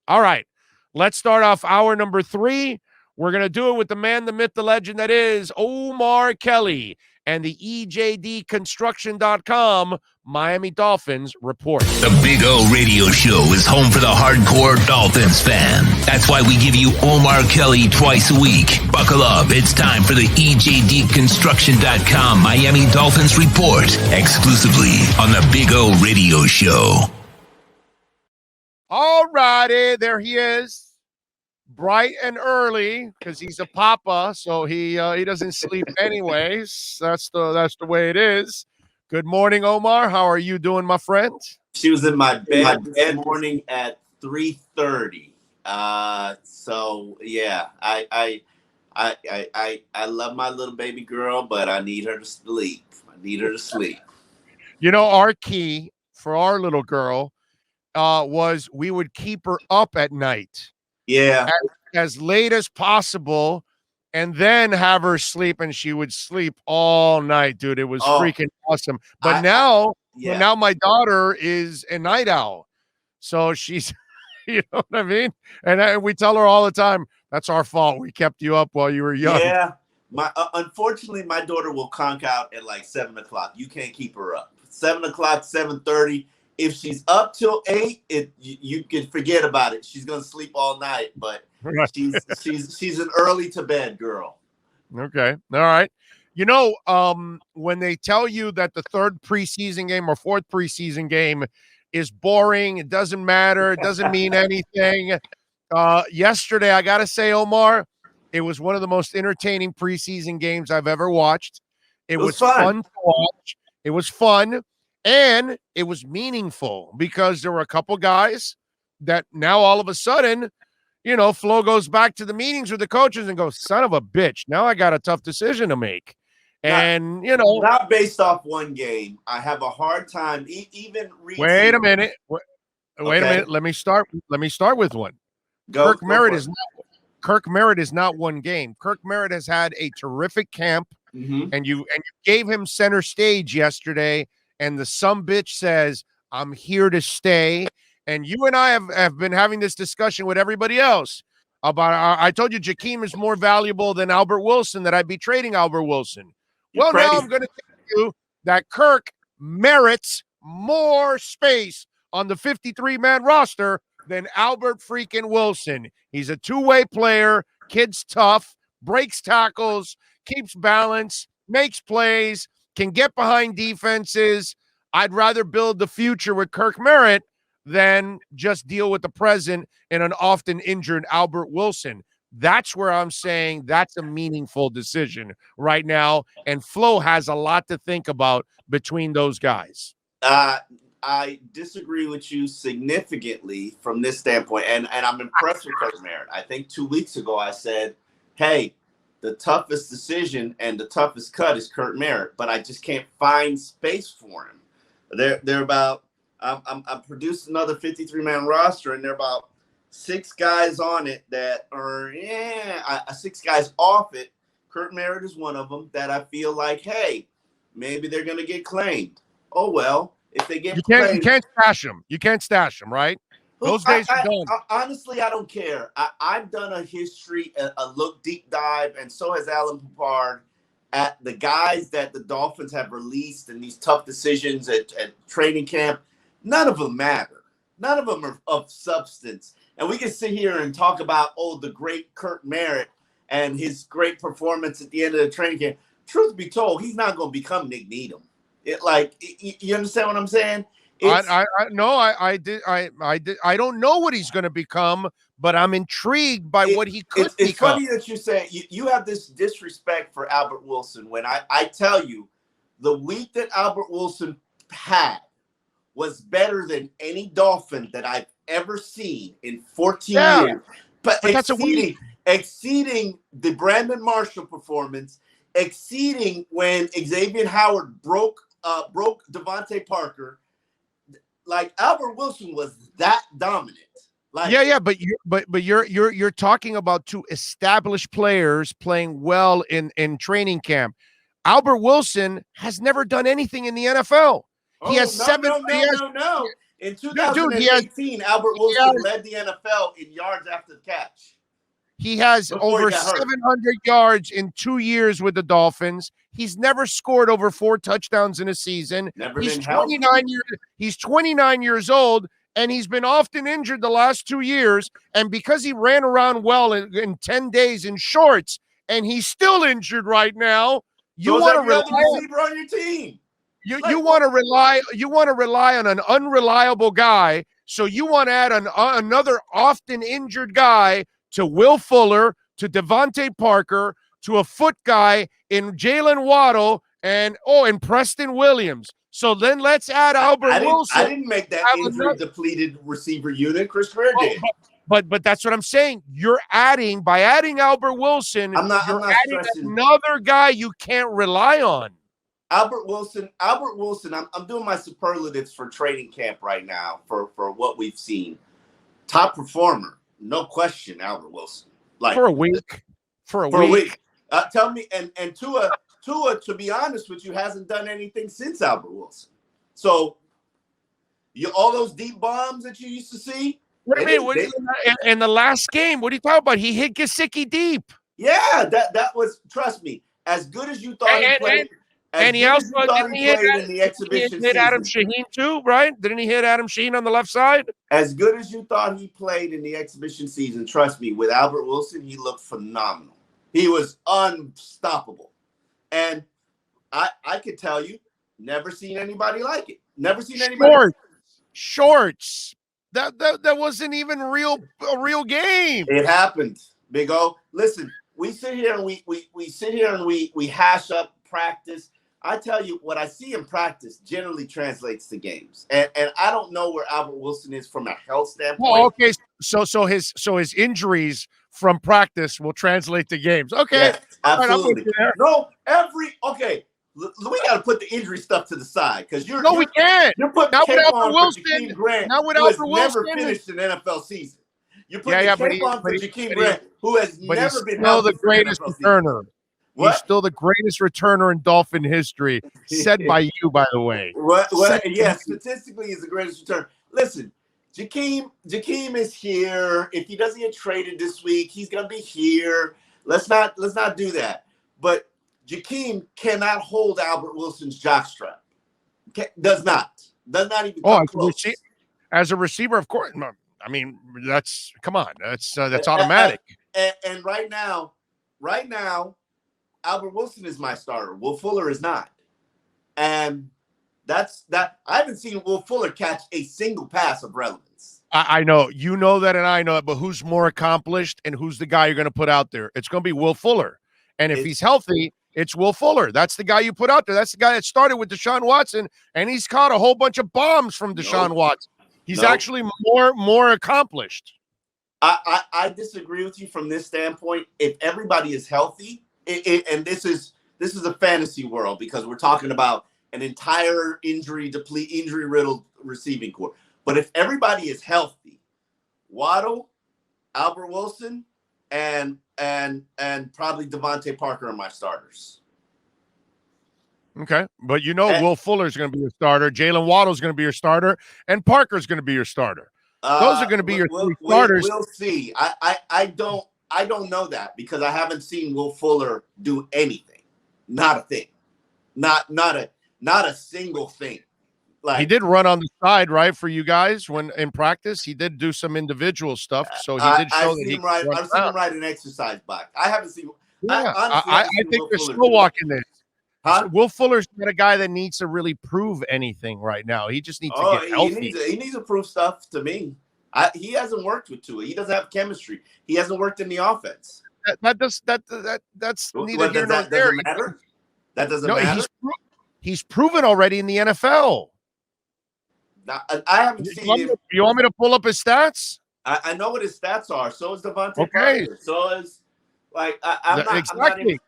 All right. Let's start off hour number 3. We're going to do it with the man, the myth, the legend that is Omar Kelly and the Ejdconstruction.com Miami Dolphins report. The Big O Radio Show is home for the hardcore Dolphins fan. That's why we give you Omar Kelly twice a week. Buckle up. It's time for the Ejdconstruction.com Miami Dolphins report, exclusively on the Big O Radio Show. All righty. There he is. Bright and early because he's a papa, so he doesn't sleep anyways. That's the way it is. Good morning, Omar. How are you doing, my friend? She was in my bed this morning at 3:30. So yeah, I love my little baby girl, but I need her to sleep. You know, our key for our little girl was we would keep her up at night. Yeah. As late as possible, and then have her sleep, and she would sleep all night, dude. It was freaking awesome. But now my daughter is a night owl. So she's, you know what I mean? And we tell her all the time, that's our fault. We kept you up while you were young. Yeah. Unfortunately, my daughter will conk out at like 7 o'clock. You can't keep her up. 7 o'clock, 7:30. If she's up till 8, you can forget about it. She's gonna sleep all night, but she's an early to bed girl. Okay, all right. You know, when they tell you that the third preseason game or fourth preseason game is boring, it doesn't matter, it doesn't mean anything. Yesterday, I gotta say, Omar, it was one of the most entertaining preseason games I've ever watched. It was fun to watch. It was fun. And it was meaningful because there were a couple guys that now all of a sudden, you know, Flo goes back to the meetings with the coaches and goes, son of a bitch, now I got a tough decision to make. And, you know. Not based off one game. I have a hard time even reading. Wait a minute. Wait a minute. Let me start with one. Kirk Merritt is not one game. Kirk Merritt has had a terrific camp, and you gave him center stage yesterday. And the sumbitch says, I'm here to stay. And you and I have been having this discussion with everybody else about, I told you Jakeem is more valuable than Albert Wilson, that I'd be trading Albert Wilson. Now I'm going to tell you that Kirk merits more space on the 53-man roster than Albert freaking Wilson. He's a two-way player, kid's tough, breaks tackles, keeps balance, makes plays, can get behind defenses. I'd rather build the future with Kirk Merritt than just deal with the present in an often injured Albert Wilson. That's where I'm saying that's a meaningful decision right now. And Flo has a lot to think about between those guys. I disagree with you significantly from this standpoint. And I'm impressed with Kirk Merritt. I think 2 weeks ago I said, hey, the toughest decision and the toughest cut is Kirk Merritt, but I just can't find space for him. They're about I produced another 53-man roster, and there are about 6 guys on it that are 6 guys off it. Kirk Merritt is one of them that I feel like, hey, maybe they're gonna get claimed. Oh well, if they get claimed, you can't stash them. You can't stash them, right? Those days are done. Honestly, I don't care. I've done a history, a look deep dive, and so has Alan Papard, at the guys that the Dolphins have released in these tough decisions at training camp. None of them matter. None of them are of substance. And we can sit here and talk about, the great Kirk Merritt and his great performance at the end of the training camp. Truth be told, he's not going to become Nick Needham. You understand what I'm saying? I don't know what he's going to become, but I'm intrigued by what he could become. It's funny that you say you have this disrespect for Albert Wilson when I tell you the week that Albert Wilson had was better than any Dolphin that I've ever seen in 14 years. But that's exceeding the Brandon Marshall performance, exceeding when Xavier Howard broke Devontae Parker. Like Albert Wilson was that dominant. Like, but you're talking about 2 established players playing well in training camp. Albert Wilson has never done anything in the NFL. He has 7. No. In Dude, 2018, Albert Wilson led the NFL in yards after the catch. He has over 700 yards in 2 years with the Dolphins. He's never scored over 4 touchdowns in a season. He's 29 years old, and he's been often injured the last 2 years. And because he ran around well in 10 days in shorts, and he's still injured right now, you want to rely receiver on your team. You want to rely on an unreliable guy. So you want to add another often injured guy to Will Fuller, to Devontae Parker, to a foot guy in Jalen Waddle, and Preston Williams. So then let's add Albert Wilson. I didn't make that injury-depleted receiver unit. Chris Merritt did. But that's what I'm saying. You're adding Albert Wilson. You're adding another guy you can't rely on. Albert Wilson. I'm doing my superlatives for training camp right now for what we've seen. Top performer. No question, Albert Wilson. For a week. Tell me, and Tua, to be honest with you, hasn't done anything since Albert Wilson. So, all those deep bombs that you used to see. What do you mean? In the last game, what are you talking about? He hit Gesicki deep. Yeah, that was. Trust me, as good as you thought he played. And he also didn't he hit Adam Shaheen too, right? Didn't he hit Adam Shaheen on the left side? As good as you thought he played in the exhibition season, trust me, with Albert Wilson, he looked phenomenal. He was unstoppable. And I could tell you, never seen anybody like it. Never seen anybody. Shorts. That wasn't even a real game. It happened, Big O. Listen, we sit here and we hash up practice. I tell you, what I see in practice generally translates to games, and I don't know where Albert Wilson is from a health standpoint. Oh, okay. So his injuries from practice will translate to games. Okay, yes, absolutely. No, we got to put the injury stuff to the side because we can't. You're putting not with Albert Wilson. Grant, not with Albert Wilson. Never finished an NFL season. You're putting on for Jakeem Grant, who has never been the greatest returner. What? He's still the greatest returner in Dolphin history, said by you, by the way. Yeah, statistically, he's the greatest returner. Listen, Jakeem is here. If he doesn't get traded this week, he's gonna be here. Let's not do that. But Jakeem cannot hold Albert Wilson's jockstrap. Does not even come close. As a receiver, of course. I mean, that's automatic. And right now. Albert Wilson is my starter. Will Fuller is not. And that's that. I haven't seen Will Fuller catch a single pass of relevance. I know. You know that and I know it, but who's more accomplished and who's the guy you're going to put out there? It's going to be Will Fuller. And if he's healthy, it's Will Fuller. That's the guy you put out there. That's the guy that started with Deshaun Watson, and he's caught a whole bunch of bombs from Deshaun Watson. He's actually more accomplished. I disagree with you from this standpoint. If everybody is healthy, and this is a fantasy world because we're talking about an entire injury-riddled receiving corps. But if everybody is healthy, Waddle, Albert Wilson, and probably Devontae Parker are my starters. Okay, but Will Fuller is going to be your starter, Jalen Waddle is going to be your starter, and Parker is going to be your starter. Those are going to be your three starters. We'll see. I don't know that because I haven't seen Will Fuller do anything. Not a thing. Not a single thing. Like, he did run on the side, right, for you guys when in practice. He did do some individual stuff, so he did show that he could run. I've seen him ride an exercise bike. I haven't seen. Yeah, I think they're still walking this. Huh? Will Fuller's not a guy that needs to really prove anything right now. He just needs to get healthy. He needs to prove stuff to me. He hasn't worked with Tua. He doesn't have chemistry. He hasn't worked in the offense. That's neither here nor there. Doesn't matter. That doesn't matter. He's proven already in the NFL. Now, I haven't seen him. You want me to pull up his stats? I know what his stats are. So is Devontae Parker. So is I'm not exactly.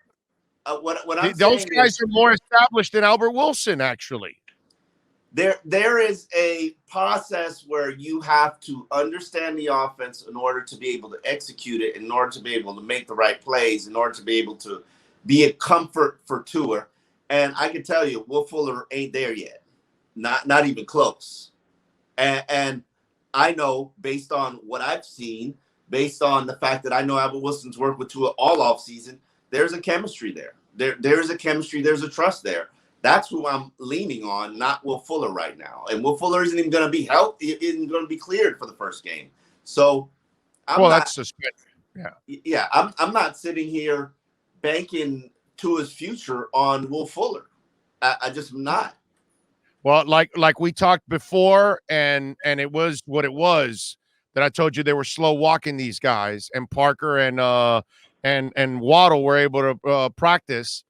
What I'm those guys are more established than Albert Wilson, actually. There is a process where you have to understand the offense in order to be able to execute it, in order to be able to make the right plays, in order to be able to be a comfort for Tua. And I can tell you, Will Fuller ain't there yet. Not even close. And I know, based on what I've seen, based on the fact that I know Albert Wilson's worked with Tua all off season, there's a chemistry there. There's a chemistry. There's a trust there. That's who I'm leaning on, not Will Fuller right now. And Will Fuller isn't even going to be healthy. Isn't going to be cleared for the first game. So, that's suspended. Yeah. I'm not sitting here banking Tua's future on Will Fuller. I just am not. Well, like we talked before, and it was what it was that I told you they were slow walking these guys, and Parker and Waddle were able to practice.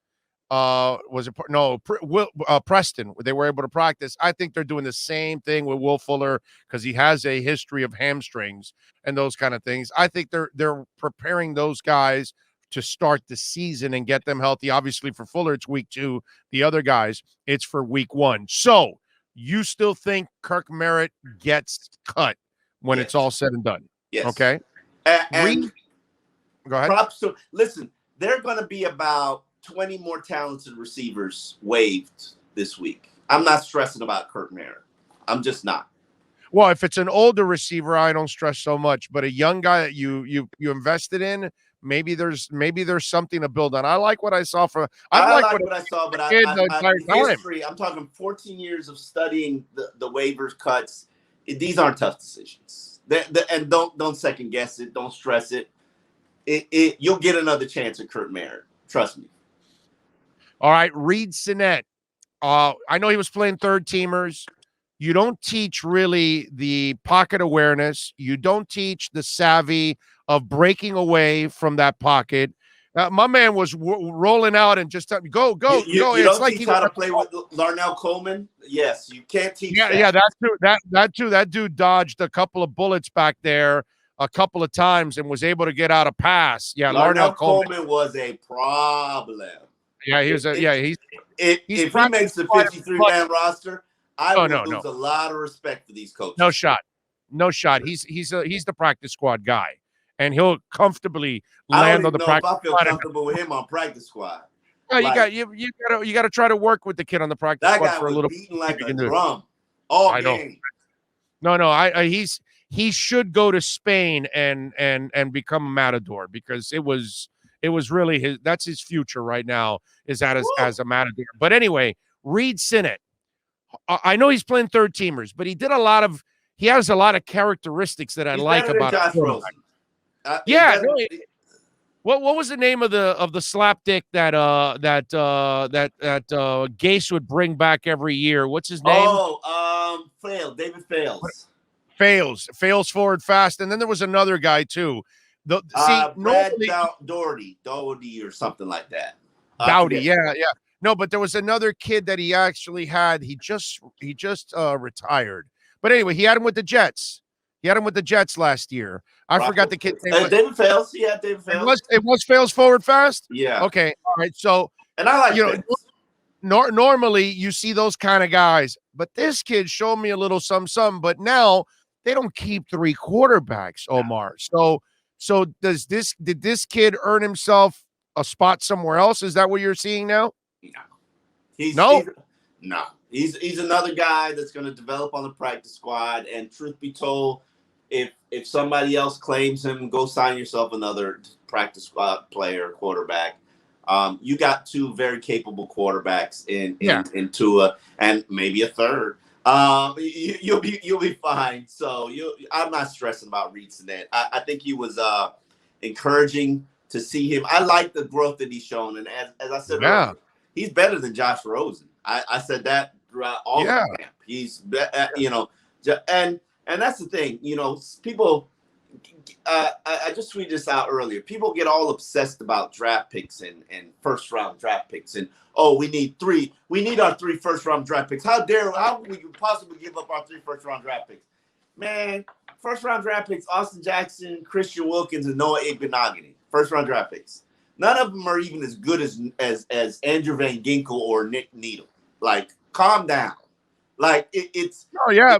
Preston? They were able to practice. I think they're doing the same thing with Will Fuller because he has a history of hamstrings and those kind of things. I think they're preparing those guys to start the season and get them healthy. Obviously, for Fuller, it's week 2. The other guys, it's for week 1. So you still think Kirk Merritt gets cut when it's all said and done? Yes. Okay. And go ahead. Listen, there are going to be about 20 more talented receivers waived this week. I'm not stressing about Kirk Merritt. I'm just not. Well, if it's an older receiver, I don't stress so much. But a young guy that you invested in, maybe there's something to build on. I like what I saw I like what I saw, but history. I'm talking 14 years of studying the waivers cuts. These aren't tough decisions. And don't second guess it. Don't stress it. You'll get another chance at Kirk Merritt. Trust me. All right, Reid Sinnett. I know he was playing third teamers. You don't teach really the pocket awareness. You don't teach the savvy of breaking away from that pocket. My man was rolling out and just go. You it's don't like teach how to play with Larnell Coleman. Yes, you can't teach. Yeah, that's true. That too. That dude dodged a couple of bullets back there a couple of times and was able to get out a pass. Yeah, Larnell Coleman was a problem. Yeah, he was. If he makes the 53-man roster, I would lose a lot of respect for these coaches. No shot. He's the practice squad guy, and he'll comfortably land on the practice squad. I feel comfortable with him on practice squad. Yeah, you got to try to work with the kid on the practice squad for a little. That guy was beating like a drum all game. No. He should go to Spain and become a matador because it was really that's his future right now is as a matador. But anyway, Reid Sinnett. I know he's playing third teamers, but he has a lot of characteristics that I like about Josh Rosen. What was the name of the slapdick that Gase would bring back every year? What's his name? David Fails forward fast, and then there was another guy too. Doherty or something like that. Dowdy, yeah. No, but there was another kid that he actually had. He just retired. But anyway, he had him with the Jets. Last year. I forgot the kid's name. David Fales. Yeah, David Fales. It was Fales forward fast? Yeah. Okay. All right. So, and I like normally you see those kind of guys, but this kid showed me a little some, but now they don't keep 3 quarterbacks, Omar. So did this kid earn himself a spot somewhere else? Is that what you're seeing now? No. He's another guy that's going to develop on the practice squad. And truth be told, if somebody else claims him, go sign yourself another practice squad player, quarterback. You got 2 very capable quarterbacks in Tua, and maybe a third. You'll be fine. So I'm not stressing about Reid Sinnett. I think he was encouraging to see him. I like the growth that he's shown, and as I said earlier, he's better than Josh Rosen. I said that throughout all the camp. He's and that's the thing. People. I just tweeted this out earlier. People get all obsessed about draft picks and first round draft picks, and we need our 3 first round draft picks. How we could possibly give up our 3 first round draft picks? Man, first round draft picks: Austin Jackson, Christian Wilkins, and Noah Igbenogany. First round draft picks. None of them are even as good as Andrew Van Ginkel or Nick Needle. Like, calm down. Like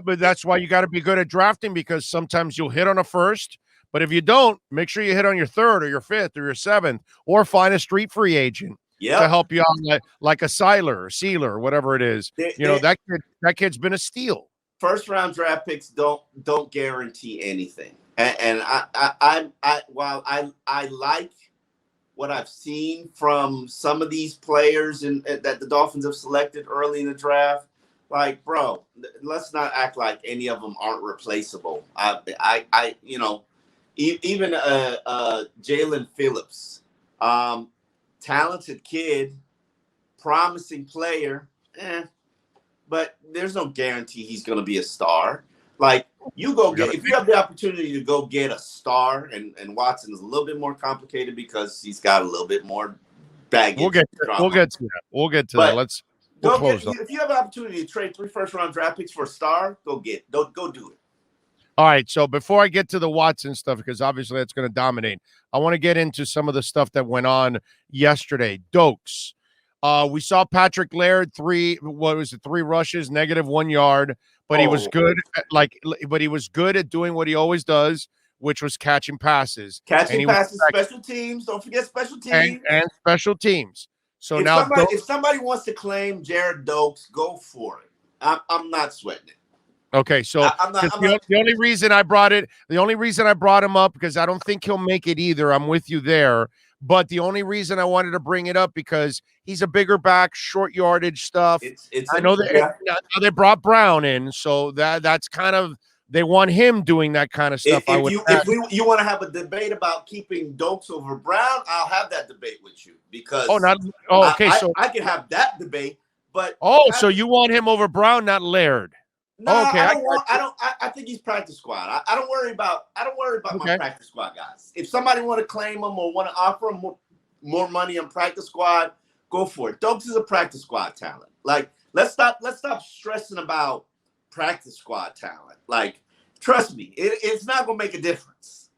but that's why you got to be good at drafting, because sometimes you'll hit on a first, but if you don't, make sure you hit on your 3rd or your 5th or your 7th, or find a street free agent to help you out, like a Sealer or whatever it is. That kid's been a steal. first round draft picks don't guarantee anything. And I while I like what I've seen from some of these players that the Dolphins have selected early in the draft, like, bro, let's not act like any of them aren't replaceable. Even Jalen Phillips, talented kid, promising player, but there's no guarantee he's going to be a star. Like, if you have the opportunity to go get a star, and Watson is a little bit more complicated because he's got a little bit more baggage. We'll get to that. Let's close. If you have an opportunity to trade 3 first-round draft picks for a star, go do it. All right, so before I get to the Watson stuff, because obviously that's going to dominate, I want to get into some of the stuff that went on yesterday. Dokes. We saw Patrick Laird 3 rushes, -1 yard, but he was good but he was good at doing what he always does, which was catching passes. Special teams. Don't forget special teams. And special teams. So if somebody wants to claim Jared Dokes, go for it. I'm not sweating it. Okay, so the only reason I brought him up, because I don't think he'll make it either. I'm with you there. But the only reason I wanted to bring it up, because he's a bigger back, short yardage stuff. I know that they brought Brown in, so that's kind of, they want him doing that kind of stuff. If you want to have a debate about keeping Dokes over Brown, I'll have that debate with you, because I can have that debate. But so you want him over Brown, not Laird? No, okay. I think he's practice squad. I don't worry about my practice squad guys. If somebody want to claim him or want to offer him more money on practice squad, go for it. Dokes is a practice squad talent. Like, let's stop stressing about practice squad talent. Like, trust me, it's not gonna make a difference.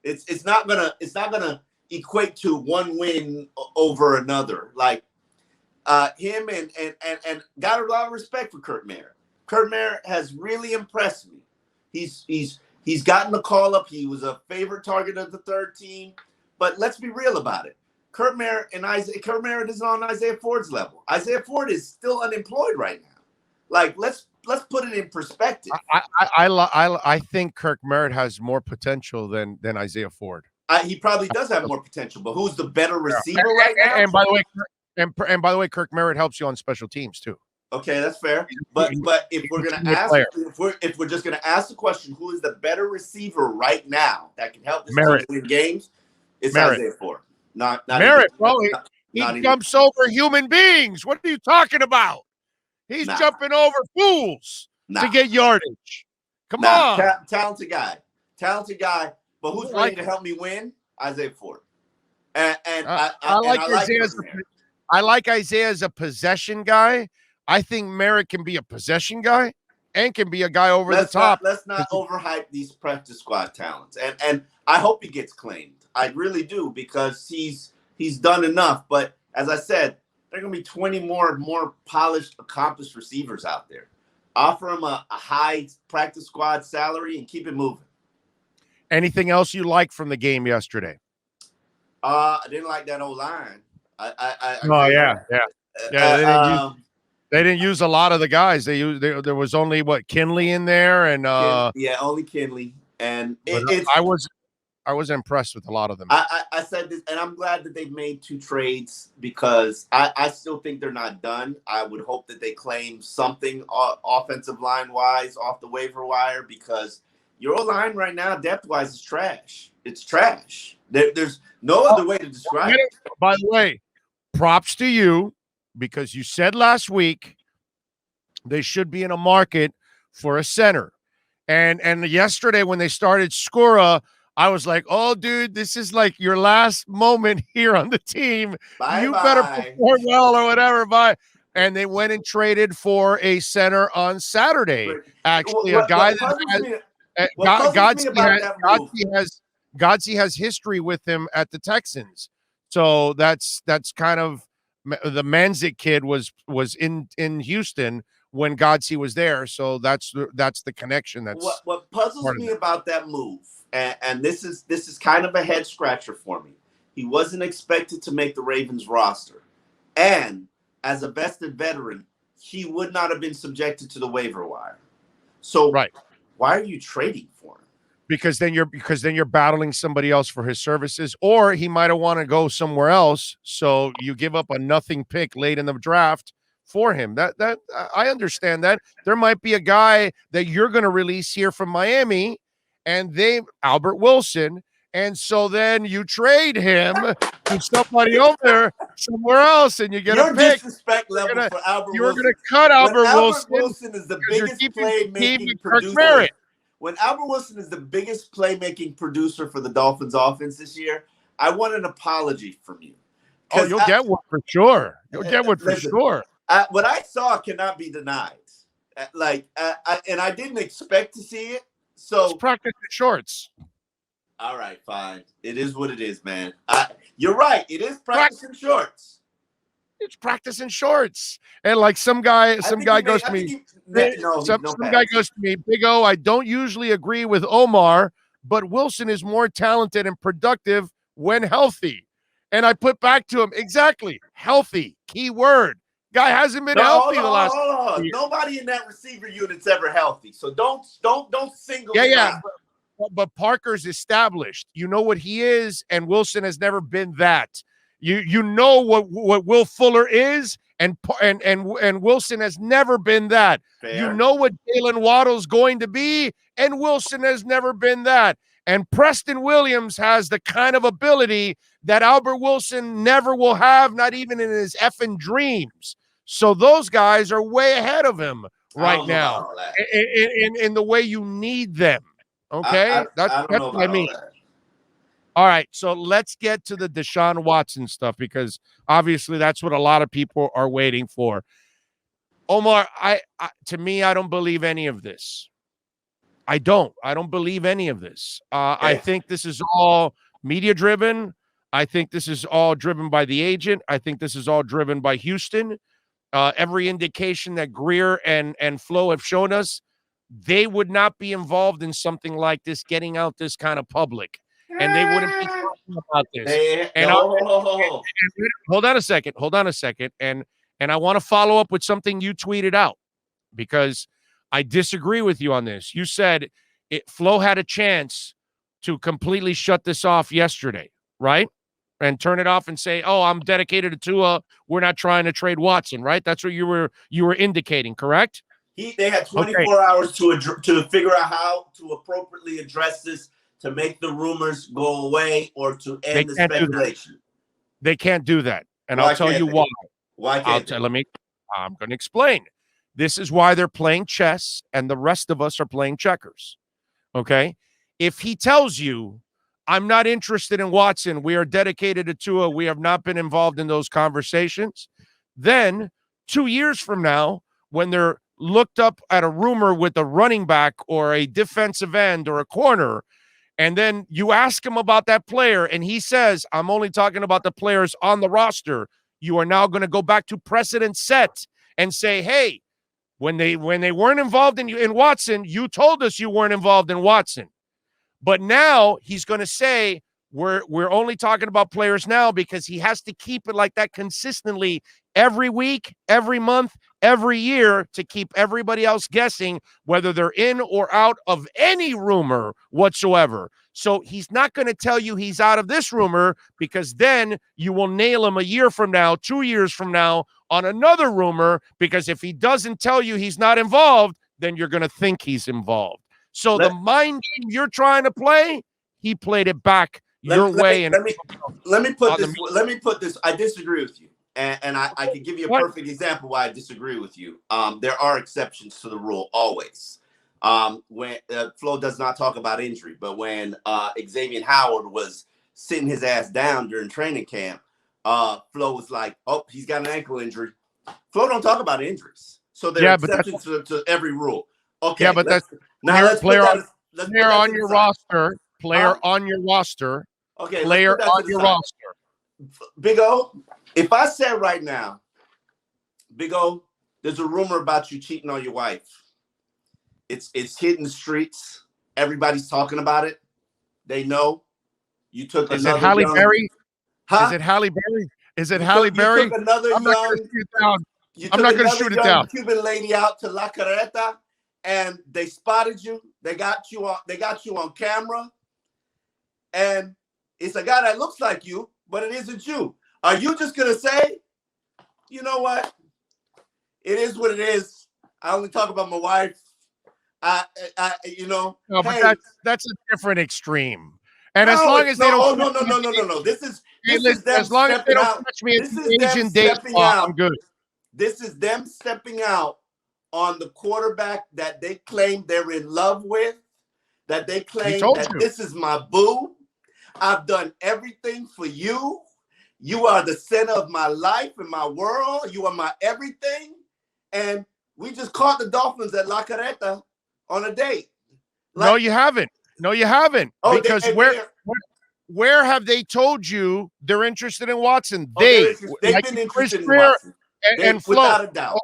It's not gonna equate to one win over another. Like, him and got a lot of respect for Kirk Merritt. Kirk Merritt has really impressed me. He's gotten the call up. He was a favorite target of the third team. But let's be real about it. Kirk Merritt isn't on Isaiah Ford's level. Isaiah Ford is still unemployed right now. Like, let's put it in perspective. I think Kirk Merritt has more potential than Isaiah Ford. He probably does have more potential, but who's the better receiver right now? And by the way, Kirk Merritt helps you on special teams too. Okay, that's fair. But if we're gonna ask, if we're just gonna ask the question, who is the better receiver right now that can help this team win games? It's Isaiah Ford. Not Merritt. He jumps over human beings. What are you talking about? He's jumping over fools to get yardage. Come on, talented guy. But who's ready to help me win? Isaiah Ford. I like Isaiah as a possession guy. I think Merritt can be a possession guy and can be a guy over the top. Let's not overhype these practice squad talents. And I hope he gets claimed. I really do, because he's done enough. But as I said, there are going to be 20 more polished, accomplished receivers out there. Offer him a high practice squad salary and keep it moving. Anything else you liked from the game yesterday? I didn't like that O-line. They didn't use a lot of the guys. There was only Kinley in there, and only Kinley. And I was impressed with a lot of them. I said this, and I'm glad that they've made 2 trades, because I still think they're not done. I would hope that they claim something offensive line wise off the waiver wire, because your line right now, depth wise, is trash. It's trash. There's no other way to describe it. By the way, props to you, because you said last week they should be in a market for a center. And yesterday when they started Skura, I was like, oh, dude, this is like your last moment here on the team. You better perform well or whatever. Bye. And they went and traded for a center on Saturday. Actually, a guy Godsey has history with him at the Texans. So that's kind of the Manzik kid was in Houston when Godsey was there. So that's the connection. That's what puzzles me about that move. And this is kind of a head scratcher for me. He wasn't expected to make the Ravens roster. And as a vested veteran, he would not have been subjected to the waiver wire. So right. why are you trading for him? Because then you're battling somebody else for his services, or he might have want to go somewhere else. So you give up a nothing pick late in the draft for him. That I understand that. There might be a guy that you're going to release here from Miami, and Albert Wilson, and so then you trade him to somebody over there somewhere else, and you get a pick. Your disrespect level for Albert Wilson. You're going to cut Albert Wilson. Albert Wilson is the biggest playmaking producer. Merritt. When Albert Wilson is the biggest playmaking producer for the Dolphins offense this year, I want an apology from you. Oh, you'll get one for sure. You'll get one for sure. What I saw cannot be denied. And I didn't expect to see it. So it's practice in shorts. All right, fine. It is what it is, man. You're right. It is practice in shorts. It's practice in shorts. And like some guy goes to me, Big O, I don't usually agree with Omar, but Wilson is more talented and productive when healthy. And I put back to him, exactly, healthy, key word. Guy hasn't been healthy the last year. Nobody in that receiver unit's ever healthy. So don't single him out. But Parker's established. You know what he is, and Wilson has never been that. You know what Will Fuller is, and Wilson has never been that. Fair. You know what Jalen Waddle's going to be, and Wilson has never been that. And Preston Williams has the kind of ability that Albert Wilson never will have, not even in his effing dreams. So those guys are way ahead of him right now in the way you need them. Okay? That's what I mean. All right, so let's get to the Deshaun Watson stuff, because obviously that's what a lot of people are waiting for. Omar, to me, I don't believe any of this. I don't believe any of this. I think this is all media-driven. I think this is all driven by the agent. I think this is all driven by Houston. Every indication that Greer and Flo have shown us, they would not be involved in something like this, getting out this kind of public. And they wouldn't be talking about this. Hold on a second. And I want to follow up with something you tweeted out, because I disagree with you on this. You said Flo had a chance to completely shut this off yesterday, right? And turn it off and say, "Oh, I'm dedicated to Tua. We're not trying to trade Watson," right? That's what you were indicating, correct? They had 24 hours to figure out how to appropriately address this, to make the rumors go away, or to end the speculation. They can't do that. And I'll tell you why. Why can't they? I'm going to explain. This is why they're playing chess and the rest of us are playing checkers. Okay? If he tells you, "I'm not interested in Watson, we are dedicated to Tua, we have not been involved in those conversations," then 2 years from now, when they're looked up at a rumor with a running back or a defensive end or a corner, and then you ask him about that player, and he says, "I'm only talking about the players on the roster," you are now going to go back to precedent set and say, "Hey, when they weren't involved in Watson, you told us you weren't involved in Watson." But now he's going to say, we're only talking about players now, because he has to keep it like that consistently every week, every month, every year, to keep everybody else guessing whether they're in or out of any rumor whatsoever. So he's not going to tell you he's out of this rumor, because then you will nail him a year from now, 2 years from now on another rumor, because if he doesn't tell you he's not involved, then you're going to think he's involved. So the mind game you're trying to play, he played it back your way. Let me put this. I disagree with you. And I can give you a perfect example why I disagree with you. There are exceptions to the rule always. When Flo does not talk about injury, but when Xavier Howard was sitting his ass down during training camp, Flo was like, "Oh, he's got an ankle injury." Flo don't talk about injuries, so there are exceptions to every rule. Okay, but let's player on your roster. Okay, player on your roster. Big O, if I said right now, Big O, there's a rumor about you cheating on your wife. It's hitting the streets. Everybody's talking about it. They know you took another. Is it Halle Berry? Huh? Is it Halle Berry? Is it Halle Berry? You took another I'm not going to shoot it down. I'm not going to shoot it down. Cuban lady out to La Carreta, and they spotted you. They got you on camera, and it's a guy that looks like you, but it isn't you. Are you just gonna say, you know what? It is what it is. I only talk about my wife. No, but hey, that's a different extreme. And as long as they don't, no. This is them as long as they stepping don't out. touch me at This the is them Asian day, stepping out. I'm good. This is them stepping out on the quarterback that they claim they're in love with, that they claim that this is my boo. I've done everything for you. You are the center of my life and my world. You are my everything. And we just caught the Dolphins at La Carreta on a date. No, you haven't. No, you haven't. Oh, because where have they told you they're interested in Watson? They've been interested in Watson. And Flo. Without a doubt.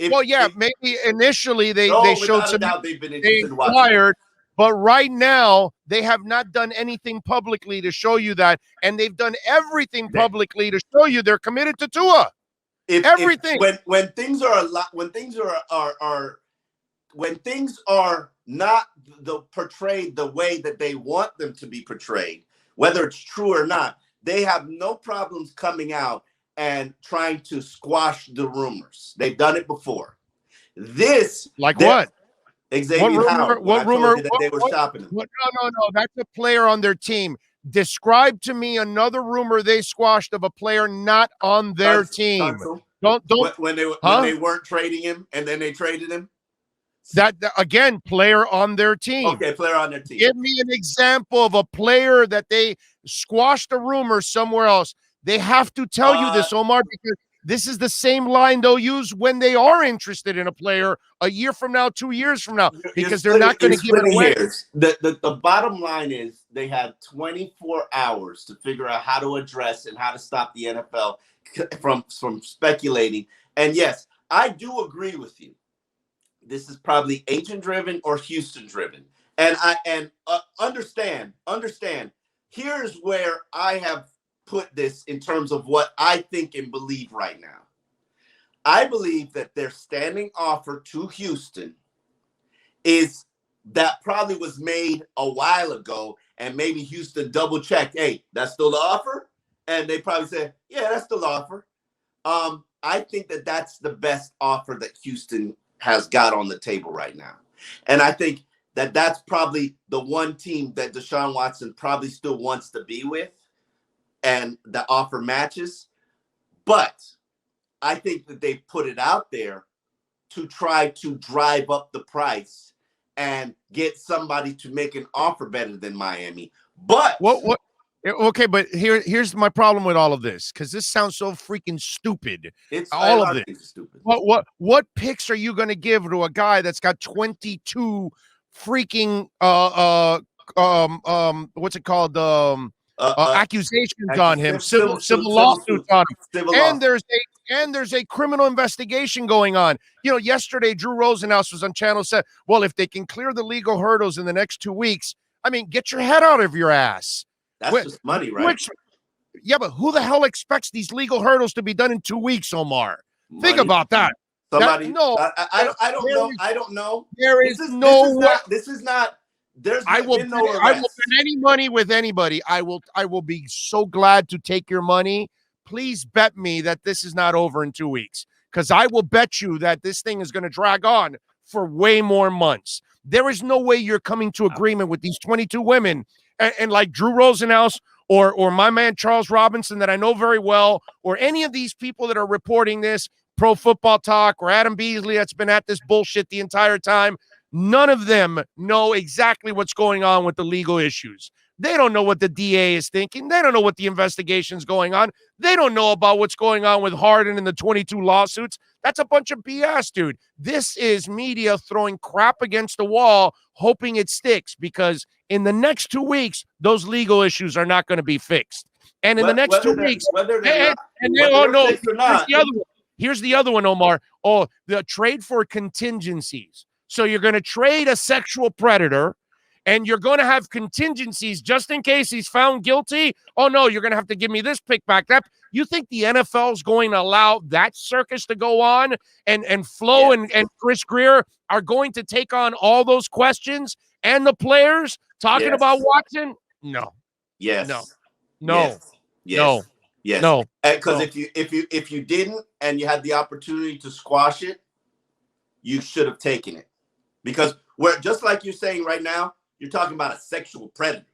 Maybe initially they showed some. They've been interested in Watson. Inquired, but right now they have not done anything publicly to show you that, and they've done everything publicly to show you they're committed to Tua. Everything. When things are not portrayed the way that they want them to be portrayed, whether it's true or not, they have no problems coming out and trying to squash the rumors. They've done it before. What? Xavier Howard. What rumor? That they were shopping him. No. That's a player on their team. Describe to me another rumor they squashed of a player not on their team. Don't. When they weren't trading him and then they traded him. That again, player on their team. Okay, player on their team. Give me an example of a player that they squashed a rumor somewhere else. They have to tell you this, Omar, because this is the same line they'll use when they are interested in a player a year from now, 2 years from now, because they're not going to give it away. The bottom line is they had 24 hours to figure out how to address and how to stop the NFL from speculating. And yes, I do agree with you. This is probably agent-driven or Houston-driven. And understand. Here's where I have put this in terms of what I think and believe right now. I believe that their standing offer to Houston is that probably was made a while ago, and maybe Houston double-checked, hey, that's still the offer? And they probably said, yeah, that's still the offer. I think that that's the best offer that Houston has got on the table right now. And I think that that's probably the one team that Deshaun Watson probably still wants to be with, and the offer matches. But I think that they put it out there to try to drive up the price and get somebody to make an offer better than Miami. But what? Okay, but here's my problem with all of this, because this sounds so freaking stupid. It's all of this. Stupid. What picks are you going to give to a guy that's got 22 freaking what's it called? Accusations on him, civil lawsuits on him, and there's a criminal investigation going on. Yesterday Drew Rosenhaus was on Channel, said, well, if they can clear the legal hurdles in the next 2 weeks, I mean, get your head out of your ass. That's just money, right? Yeah, but who the hell expects these legal hurdles to be done in 2 weeks, Omar? Think about that. I don't know. There is no way. This is not. I will bet any money with anybody. I will be so glad to take your money. Please bet me that this is not over in 2 weeks, because I will bet you that this thing is going to drag on for way more months. There is no way you're coming to agreement with these 22 women and like Drew Rosenhaus or my man Charles Robinson that I know very well, or any of these people that are reporting this, Pro Football Talk or Adam Beasley that's been at this bullshit the entire time. None of them know exactly what's going on with the legal issues. They don't know what the DA is thinking. They don't know what the investigation's going on. They don't know about what's going on with Harden and the 22 lawsuits. That's a bunch of BS, dude. This is media throwing crap against the wall, hoping it sticks, because in the next 2 weeks, those legal issues are not going to be fixed. And in the next 2 weeks, here's the other one, Omar. Oh, the trade for contingencies. So you're going to trade a sexual predator, and you're going to have contingencies just in case he's found guilty. Oh, no, you're going to have to give me this pick back. That you think the NFL is going to allow that circus to go on, and Flo and Chris Greer are going to take on all those questions and the players talking about Watson? No. Yes. No. Yes. No. Yes. No. Because if you didn't and you had the opportunity to squash it, you should have taken it. Because just like you're saying right now, you're talking about a sexual predator.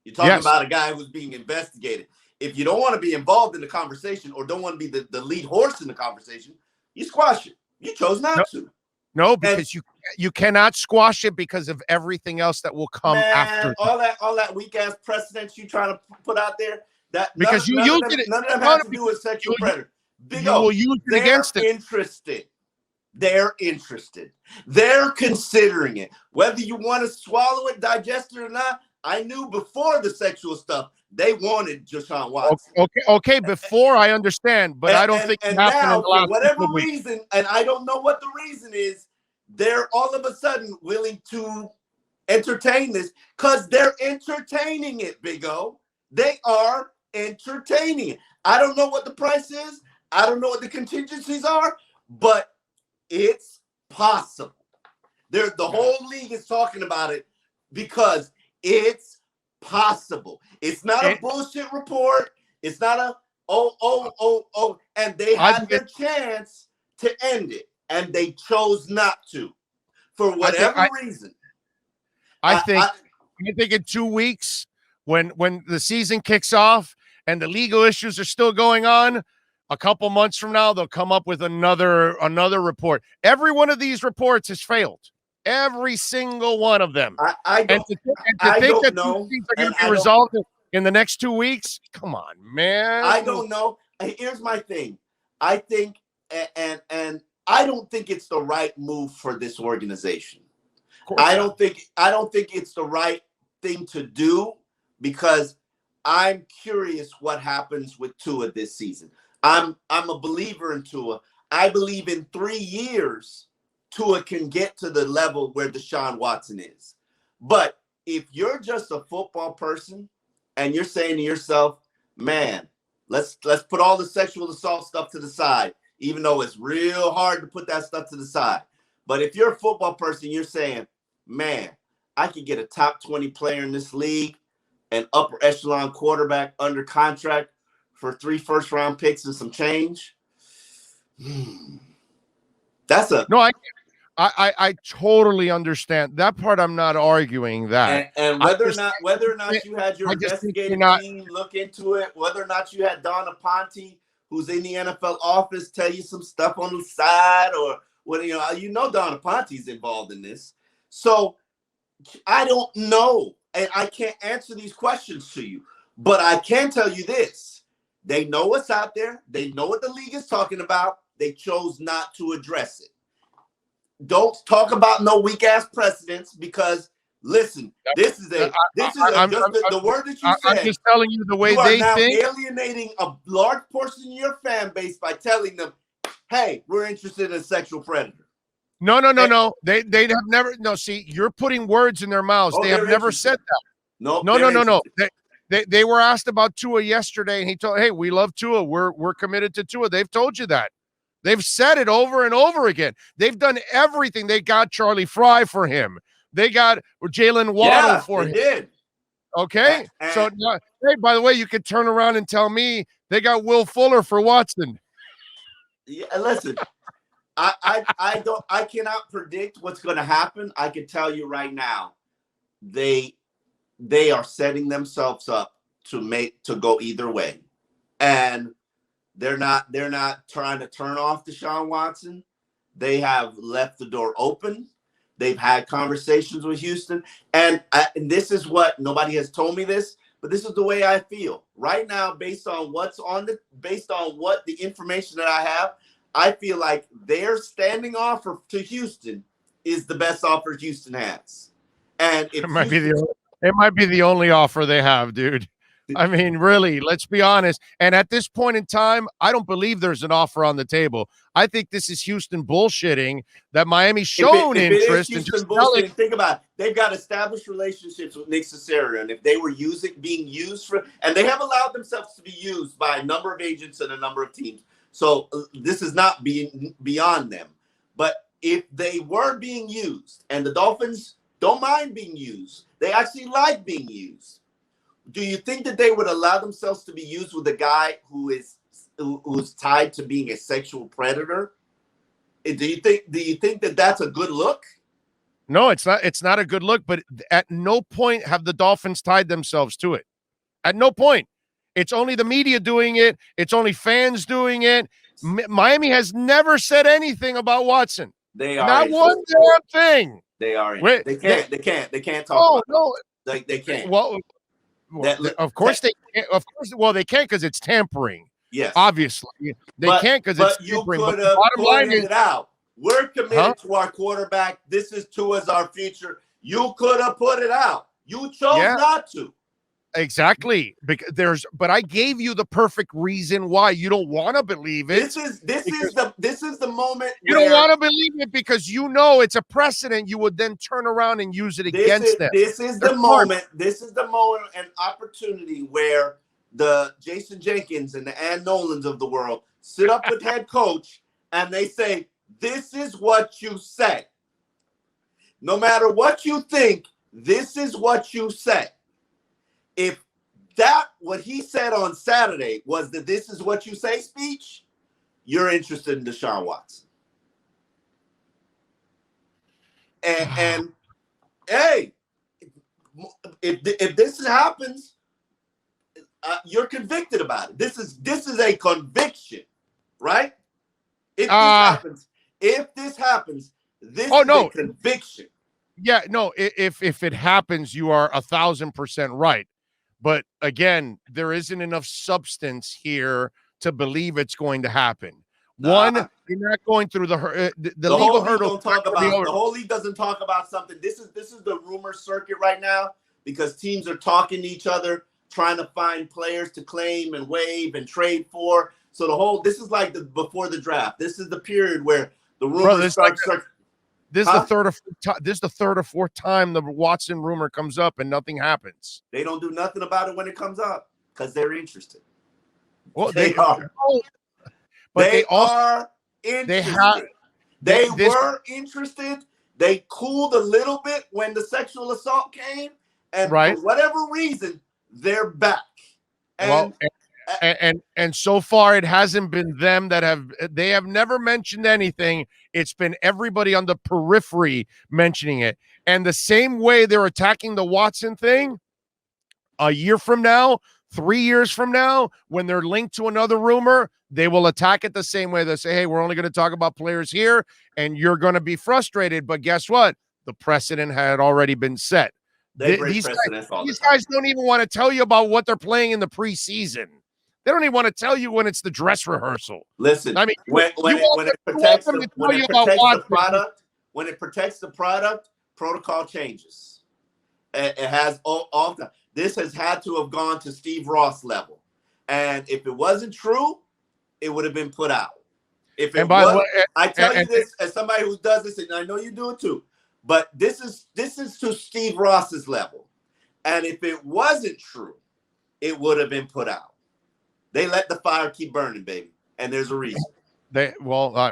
You're talking about a guy who's being investigated. If you don't want to be involved in the conversation or don't want to be the lead horse in the conversation, you squash it. You chose not to. No, because you cannot squash it because of everything else that will come after. All that weak ass precedents you trying to put out there. Because none of them have to do with sexual predator. You will use it against it. They're interested. They're considering it. Whether you want to swallow it, digest it or not, I knew before the sexual stuff they wanted Deshaun Watson. Okay. Before I understand, but I don't think and now for whatever reason, and I don't know what the reason is, they're all of a sudden willing to entertain this because they're entertaining it, Big O. They are entertaining it. I don't know what the price is. I don't know what the contingencies are, but it's possible. The whole league is talking about it because it's possible. It's not a bullshit report. It's not a and they had their chance to end it, and they chose not to for whatever reason. I think in 2 weeks, when the season kicks off and the legal issues are still going on, a couple months from now, they'll come up with another report. Every one of these reports has failed. Every single one of them. I don't think that these things are going to be resolved in the next 2 weeks. Come on, man. I don't know. Here's my thing. I think, and I don't think it's the right move for this organization. I don't think it's the right thing to do because I'm curious what happens with Tua this season. I'm a believer in Tua. I believe in 3 years, Tua can get to the level where Deshaun Watson is. But if you're just a football person and you're saying to yourself, man, let's put all the sexual assault stuff to the side, even though it's real hard to put that stuff to the side. But if you're a football person, you're saying, man, I could get a top 20 player in this league, an upper echelon quarterback under contract for 3 first-round picks and some change. That's a no. I totally understand that part. I'm not arguing that. And whether or not you had your investigative team look into it, whether or not you had Donna Ponte, who's in the NFL office, tell you some stuff on the side, or Donna Ponte's involved in this. So I don't know, and I can't answer these questions to you, but I can tell you this. They know what's out there. They know what the league is talking about. They chose not to address it. Don't talk about no weak ass precedents because listen, this is the word that you said. I'm just telling you the way they think. You are now alienating a large portion of your fan base by telling them, "Hey, we're interested in a sexual predator." No. They have never. No, see, you're putting words in their mouths. They have never said that. No. They were asked about Tua yesterday, and he told, "Hey, we love Tua. We're committed to Tua." They've told you that. They've said it over and over again. They've done everything. They got Charlie Fry for him. They got Jalen Waddle for him. Did. Okay. So, hey, by the way, you could turn around and tell me they got Will Fuller for Watson. Yeah, listen, I cannot predict what's going to happen. I can tell you right now, they are setting themselves up to go either way, and they're not trying to turn off Deshaun Watson. They have left the door open. They've had conversations with Houston, and this is what nobody has told me this, but this is the way I feel right now, based on what the information that I have. I feel like their standing offer to Houston is the best offer Houston has, and it might be the only offer they have, dude. I mean, really, let's be honest. And at this point in time, I don't believe there's an offer on the table. I think this is Houston bullshitting that Miami's shown interest. If it is Houston bullshitting, think about it. They've got established relationships with Nick Caserio, and if they were being used for, and they have allowed themselves to be used by a number of agents and a number of teams. So this is not being beyond them. But if they were being used, and the Dolphins don't mind being used, they actually like being used. Do you think that they would allow themselves to be used with a guy who's tied to being a sexual predator? Do you think that that's a good look? No, it's not. It's not a good look. But at no point have the Dolphins tied themselves to it. At no point. It's only the media doing it. It's only fans doing it. Miami has never said anything about Watson. They are not one damn thing. They are. They can't talk. They can't. Well. Of course they can't. Of course, well, they can't because it's tampering. Yes, obviously they can't because it's tampering. But you could have pointed it out. We're committed to our quarterback. This is Tua's our future. You could have put it out. You chose not to. Exactly. But I gave you the perfect reason why you don't want to believe it. This is the moment you don't want to believe it because you know it's a precedent. You would then turn around and use it against them. This is the moment. This is the moment and opportunity where the Jason Jenkins and the Ann Nolans of the world sit up with head coach and they say, "This is what you say. No matter what you think, this is what you say." If what he said on Saturday was that "this is what you say" speech, you're interested in Deshaun Watson. And hey, if this happens, you're convicted about it. This is a conviction, right? If this happens, this is a conviction. Yeah, no. If it happens, you are 1,000% right. But again, there isn't enough substance here to believe it's going to happen. One, you're not going through the legal hurdle. The whole league doesn't talk about something. This is the rumor circuit right now because teams are talking to each other, trying to find players to claim and waive and trade for. So this is like before the draft. This is the period where the rumors start circulating. This is the third or fourth time the Watson rumor comes up and nothing happens. They don't do nothing about it when it comes up because they're interested. Well, they are. But they are interested. They were interested. They cooled a little bit when the sexual assault came, and for whatever reason, they're back. And so far, it hasn't been them that they have never mentioned anything. It's been everybody on the periphery mentioning it. And the same way they're attacking the Watson thing, a year from now, 3 years from now, when they're linked to another rumor, they will attack it the same way. They say, "Hey, we're only going to talk about players here, and you're going to be frustrated." But guess what? The precedent had already been set. These guys don't even want to tell you about what they're playing in the preseason. They don't even want to tell you when it's the dress rehearsal. Listen, I mean, when it protects the product, protocol changes. It has all. This has had to have gone to Steve Ross level, and if it wasn't true, it would have been put out. If it was, I tell you this as somebody who does this, and I know you do it too. But this is to Steve Ross's level, and if it wasn't true, it would have been put out. They let the fire keep burning, baby, and there's a reason. I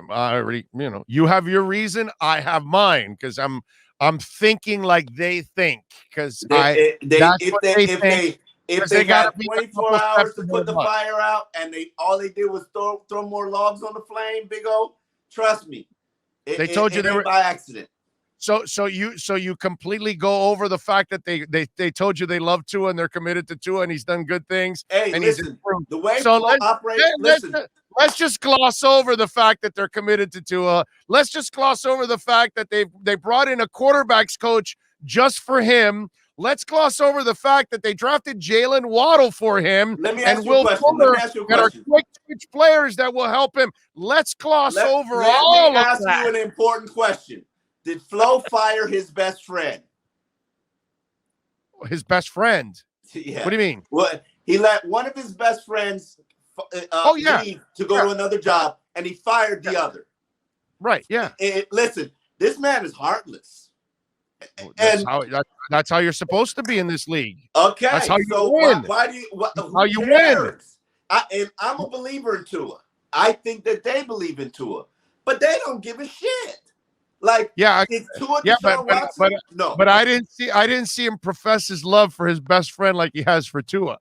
already, you have your reason, I have mine, because I'm thinking like they think, because if they got 24 hours to put the fire out, and all they did was throw more logs on the flame, Big O, trust me, they told you they were by accident. So you completely go over the fact that they told you they love Tua and they're committed to Tua and he's done good things. Hey, and listen, the way Flo operates. Let's just gloss over the fact that they're committed to Tua. Let's just gloss over the fact that they brought in a quarterbacks coach just for him. Let's gloss over the fact that they drafted Jalen Waddle for him. Let me ask you a question. That are quick switch players that will help him. Let's gloss over all of that. Let me ask you an important question. Did Flo fire his best friend? His best friend? Yeah. What do you mean? Well, He let one of his best friends leave to go to another job, and he fired the other. Right, yeah. Listen, this man is heartless. That's how you're supposed to be in this league. Okay, that's how you so win. Why do you? How you win? I'm a believer in Tua. I think that they believe in Tua, but they don't give a shit. Like, is Tua Deshaun Watson? No, but I didn't see him profess his love for his best friend like he has for Tua.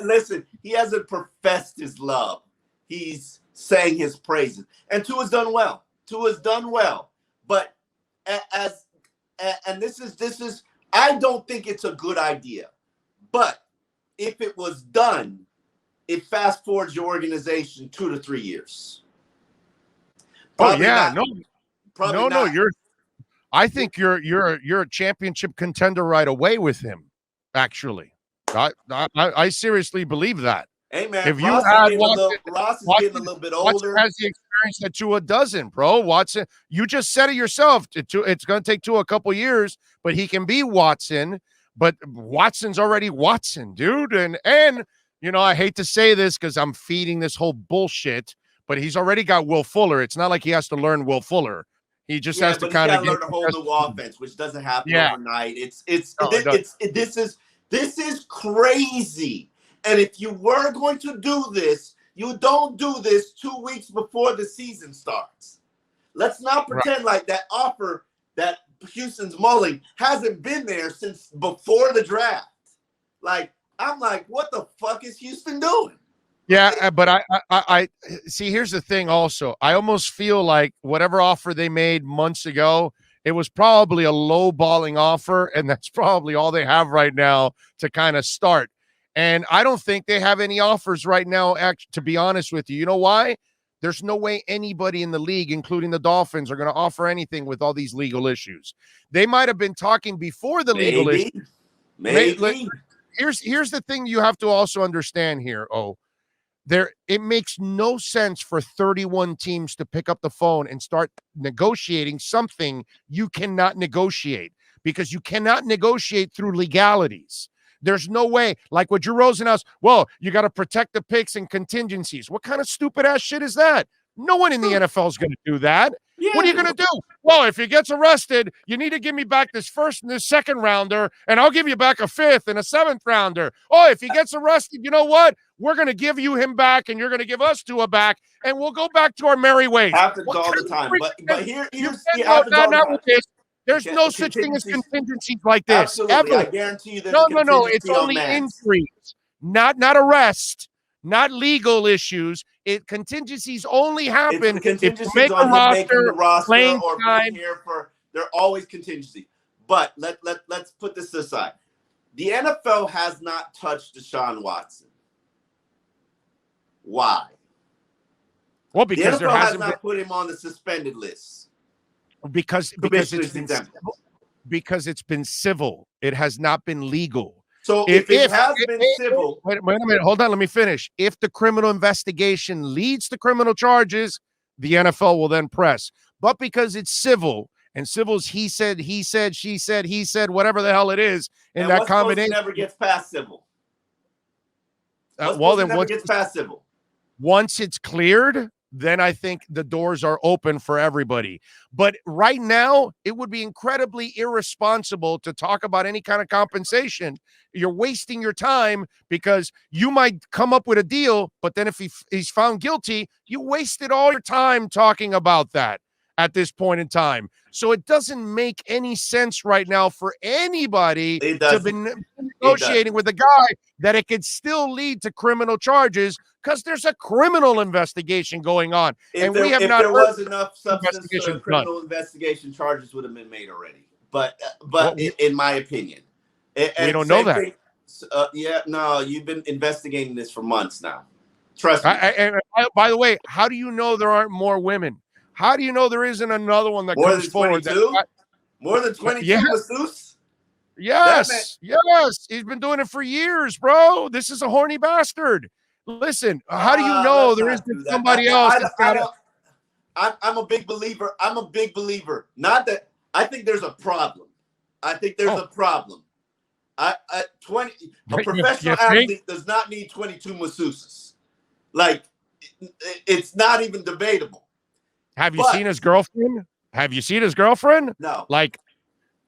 Listen, he hasn't professed his love. He's saying his praises, and Tua's done well. But this is I don't think it's a good idea. But if it was done, it fast forwards your organization 2 to 3 years. Probably not. I think you're a championship contender right away with him. Actually, I seriously believe that. Hey man, if you Ross had Ross is getting a little bit older. Watson has the experience that Tua doesn't, bro. Watson, you just said it yourself. It's going to take Tua a couple years, but he can be Watson. But Watson's already Watson, dude. And I hate to say this because I'm feeding this whole bullshit, but he's already got Will Fuller. It's not like he has to learn Will Fuller. He just has to kind of learn a whole new offense, which doesn't happen overnight. This is crazy. And if you were going to do this, you don't do this 2 weeks before the season starts. Let's not pretend like that offer that Houston's mulling hasn't been there since before the draft. Like, I'm like, what the fuck is Houston doing? Yeah, but I see, here's the thing also. I almost feel like whatever offer they made months ago, it was probably a low-balling offer, and that's probably all they have right now to kind of start. And I don't think they have any offers right now, to be honest with you. You know why? There's no way anybody in the league, including the Dolphins, are going to offer anything with all these legal issues. They might have been talking before the legal issues. Maybe. Here's the thing you have to also understand here, it makes no sense for 31 teams to pick up the phone and start negotiating something you cannot negotiate, because you cannot negotiate through legalities. There's no way. Like with Drew Rosenhaus, well, you got to protect the picks and contingencies. What kind of stupid ass shit is that? No one in the NFL is going to do that. Yeah. What are you going to do? Well, if he gets arrested, you need to give me back this first and this second rounder, and I'll give you back a fifth and a seventh rounder. Oh, if he gets arrested, you know what? We're going to give you him back, and you're going to give us Tua back, and we'll go back to our merry ways. Happens all the time. But here's the There's no such thing as contingencies like this. Absolutely. Ever. I guarantee you there's no. It's only injuries, not arrest, not legal issues. Contingencies only happen if you make a roster, playing or time. Here for, they're always contingencies. But let's put this aside. The NFL has not touched Deshaun Watson. Why? Well, because the NFL has not put him on the suspended list. Because it's been civil. It has not been legal. So if it has been civil, wait a minute, hold on, let me finish. If the criminal investigation leads to criminal charges, the NFL will then press. But because it's civil, and civil's he said, she said, he said, whatever the hell it is, in that combination never gets past civil. Gets past civil. Once it's cleared, then I think the doors are open for everybody. But right now, it would be incredibly irresponsible to talk about any kind of compensation. You're wasting your time, because you might come up with a deal, but then if he's found guilty, you wasted all your time talking about that at this point in time. So it doesn't make any sense right now for anybody to be negotiating with a guy that it could still lead to criminal charges, because there's a criminal investigation going on. If there was enough substance for criminal investigation, charges would have been made already. But in my opinion, we don't know that. You've been investigating this for months now. Trust me. By the way, how do you know there aren't more women? How do you know there isn't another one that comes forward? More than 22 masseuse? Yes. He's been doing it for years, bro. This is a horny bastard. Listen, how do you know there isn't somebody else? I'm a big believer. Not that I think there's a problem. I think there's a problem. A professional athlete does not need 22 masseuses. Like, it's not even debatable. Have you seen his girlfriend? No. Like,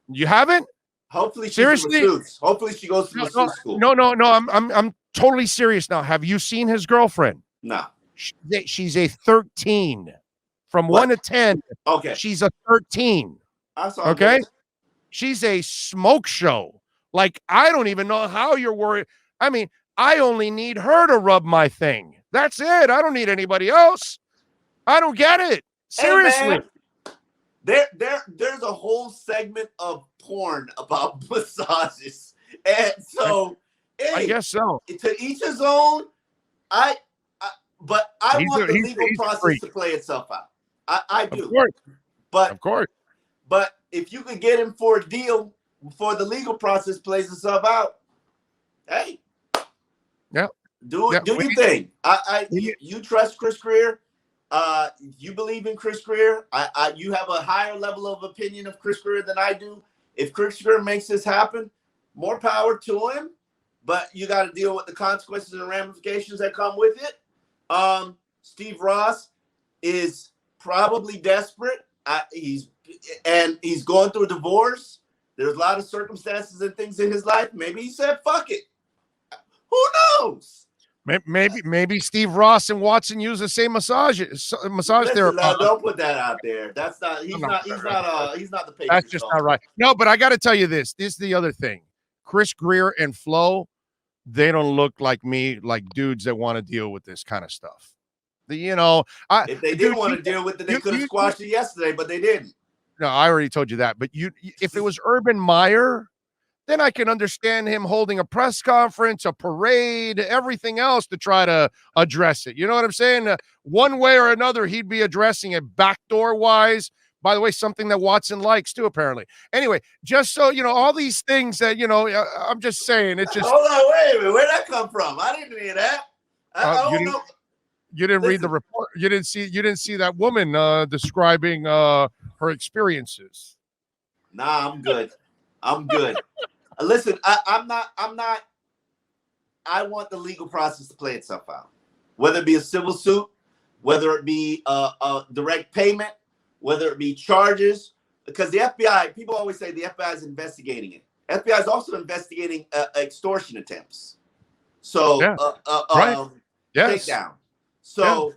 you haven't? Hopefully she's seriously. Hopefully she goes to masseuse school. No. I'm totally serious now. Have you seen his girlfriend? No. She's a 13. From 1 to 10. Okay. She's a 13. Okay. Good. She's a smoke show. Like, I don't even know how you're worried. I mean, I only need her to rub my thing. That's it. I don't need anybody else. I don't get it. Seriously. Hey, there's a whole segment of porn about massages. And so, I guess so. To each his own. But I want the legal process to play itself out. I do. Of course. But if you could get him for a deal before the legal process plays itself out, hey. Yeah. Do your thing. You trust Chris Greer. You believe in Chris Greer. You have a higher level of opinion of Chris Greer than I do. If Chris Greer makes this happen, more power to him. But you got to deal with the consequences and ramifications that come with it. Steve Ross is probably desperate. He's going through a divorce. There's a lot of circumstances and things in his life. Maybe he said, "Fuck it." Who knows? Maybe Steve Ross and Watson use the same massage therapy. Don't put that out there. That's not. He's not the Patriots. That's just not right. No, but I got to tell you this. This is the other thing. Chris Greer and Flo, they don't look like dudes that want to deal with this kind of stuff. If they did want to deal with it, they could have squashed it yesterday, but they didn't. No, I already told you that. But if it was Urban Meyer, then I can understand him holding a press conference, a parade, everything else to try to address it. You know what I'm saying? One way or another, he'd be addressing it backdoor-wise. By the way, something that Watson likes too, apparently. Anyway, just so you know, all these things that I'm just saying. It's just hold on, wait a minute. Where'd that come from? I didn't hear that. I don't know. You didn't read the report. You didn't see that woman describing her experiences. Nah, I'm good. Listen, I'm not. I want the legal process to play itself out. Whether it be a civil suit, whether it be a direct payment, whether it be charges, because the FBI, people always say the FBI is investigating it. FBI is also investigating extortion attempts. So, right. Yes. Takedown. So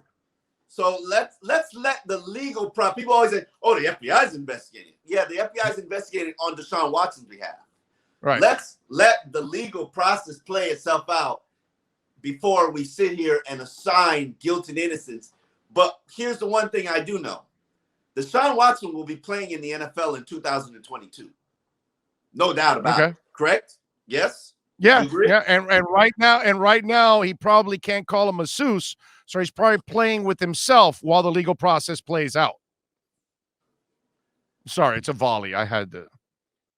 let's let the legal process. People always say, "Oh, the FBI is investigating." Yeah, the FBI is investigating on Deshaun Watson's behalf. Right. Let's let the legal process play itself out before we sit here and assign guilt and innocence. But here's the one thing I do know. Deshaun Watson will be playing in the NFL in 2022. No doubt about it. Correct? Yes? Yeah. Yeah. And right now, he probably can't call a masseuse. So he's probably playing with himself while the legal process plays out. Sorry, it's a volley. I had to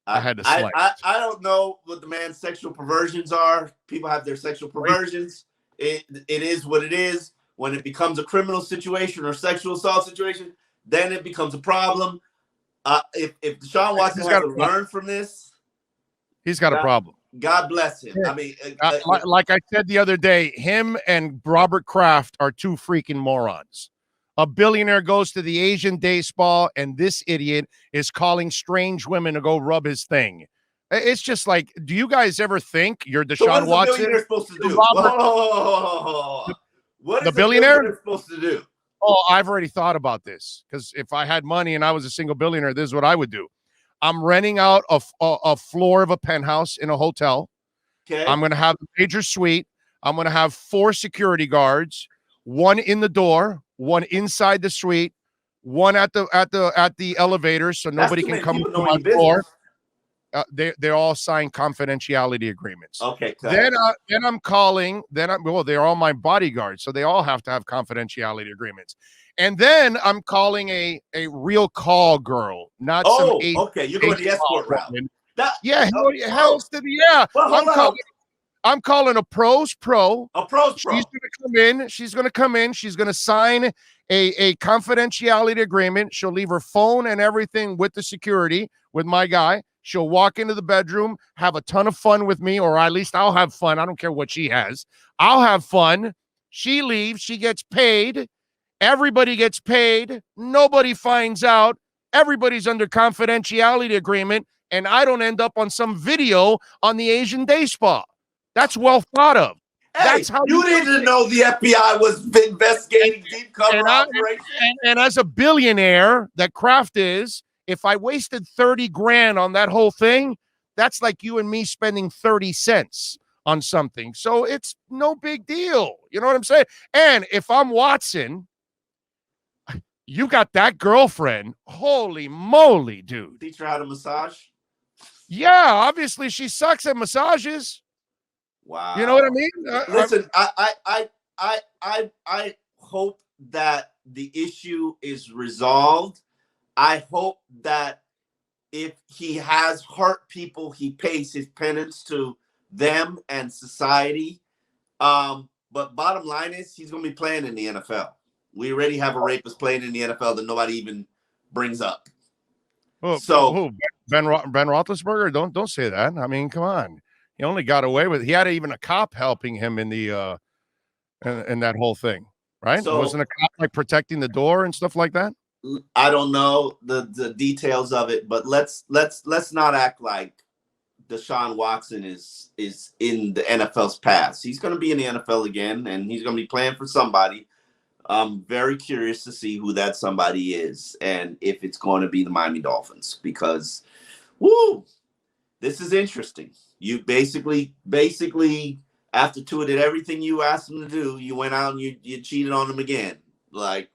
select. I don't know what the man's sexual perversions are. People have their sexual perversions. It is what it is. When it becomes a criminal situation or sexual assault situation, then it becomes a problem. If Deshaun Watson has to learn from this, he's got a problem. God bless him. I mean, like I said the other day, him and Robert Kraft are two freaking morons. A billionaire goes to the Asian day spa, and this idiot is calling strange women to go rub his thing. It's just like, do you guys ever think you're Deshaun Watson? What is a billionaire supposed to do? What is the billionaire supposed to do? Oh, I've already thought about this, because if I had money and I was a single billionaire, this is what I would do. I'm renting out a floor of a penthouse in a hotel. Okay. I'm going to have a major suite. I'm going to have 4 security guards, 1 in the door, 1 inside the suite, 1 at the elevator, so nobody can come to my floor. They all sign confidentiality agreements. Okay. Then I'm calling. They're all my bodyguards, so they all have to have confidentiality agreements. And then I'm calling a real call girl, not some. Okay. You're going the escort route. I'm calling a pros pro. A pros pro. She's going to come in. She's going to sign a confidentiality agreement. She'll leave her phone and everything with the security, with my guy. She'll walk into the bedroom, have a ton of fun with me, or at least I'll have fun. I don't care what she has. I'll have fun. She leaves. She gets paid. Everybody gets paid. Nobody finds out. Everybody's under confidentiality agreement, and I don't end up on some video on the Asian day spa. That's well thought of. Hey, that's how you didn't know the FBI was investigating deep cover operation. And as a billionaire that Kraft is, if I wasted 30 grand on that whole thing, that's like you and me spending 30 cents on something. So it's no big deal. You know what I'm saying? And if I'm Watson, you got that girlfriend. Holy moly, dude. Teach her how to massage? Yeah, obviously she sucks at massages. Wow. You know what I mean? Listen, I hope that the issue is resolved. I hope that if he has hurt people, he pays his penance to them and society. But bottom line is he's going to be playing in the NFL. We already have a rapist playing in the NFL that nobody even brings up. Ben Roethlisberger? Don't say that. I mean, come on. He only got away with it. He had even a cop helping him in the in that whole thing, right? So, wasn't a cop like protecting the door and stuff like that? I don't know the details of it, but let's not act like Deshaun Watson is in the NFL's past. He's going to be in the NFL again, and he's going to be playing for somebody. I'm very curious to see who that somebody is and if it's going to be the Miami Dolphins because, this is interesting. You basically after Tua did everything you asked him to do, you went out and you cheated on him again. Like,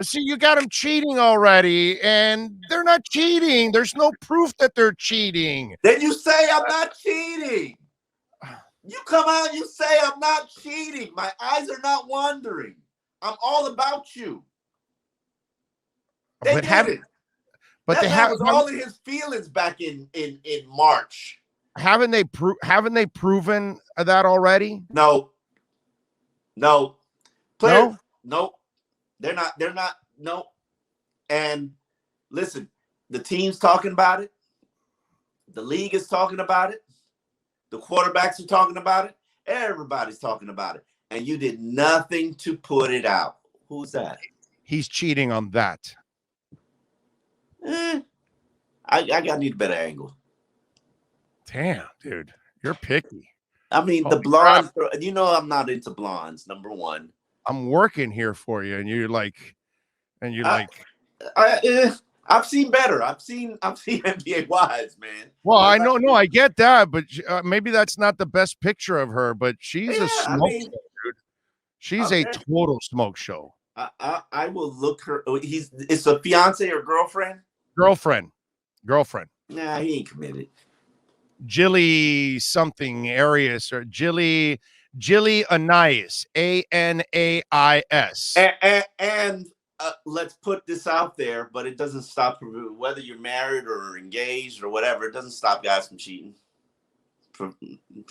see, you got them cheating already, and they're not cheating. There's no proof that they're cheating. Then you say I'm not cheating. You come out and you say I'm not cheating. My eyes are not wandering. I'm all about you. They did it. But that was all of his feelings back in March. Haven't they proven that already? No. Players, no. They're not. No. And listen, the team's talking about it. The league is talking about it. The quarterbacks are talking about it. Everybody's talking about it. And you did nothing to put it out. Who's that? He's cheating on that. I need a better angle. Damn, dude. You're picky. I mean, the blondes, you know I'm not into blondes, number one. I'm working here for you, and you're like, I've seen better. I've seen NBA wives, man. Well, I know, no, I get that, but maybe that's not the best picture of her. But she's a smoke show, dude. She's a total smoke show. I will look her. It's a fiance or girlfriend. Girlfriend. Nah, he ain't committed. Jilly something Arias or Jilly Anais, Anais. And let's put this out there, but it doesn't stop whether you're married or engaged or whatever. It doesn't stop guys from cheating.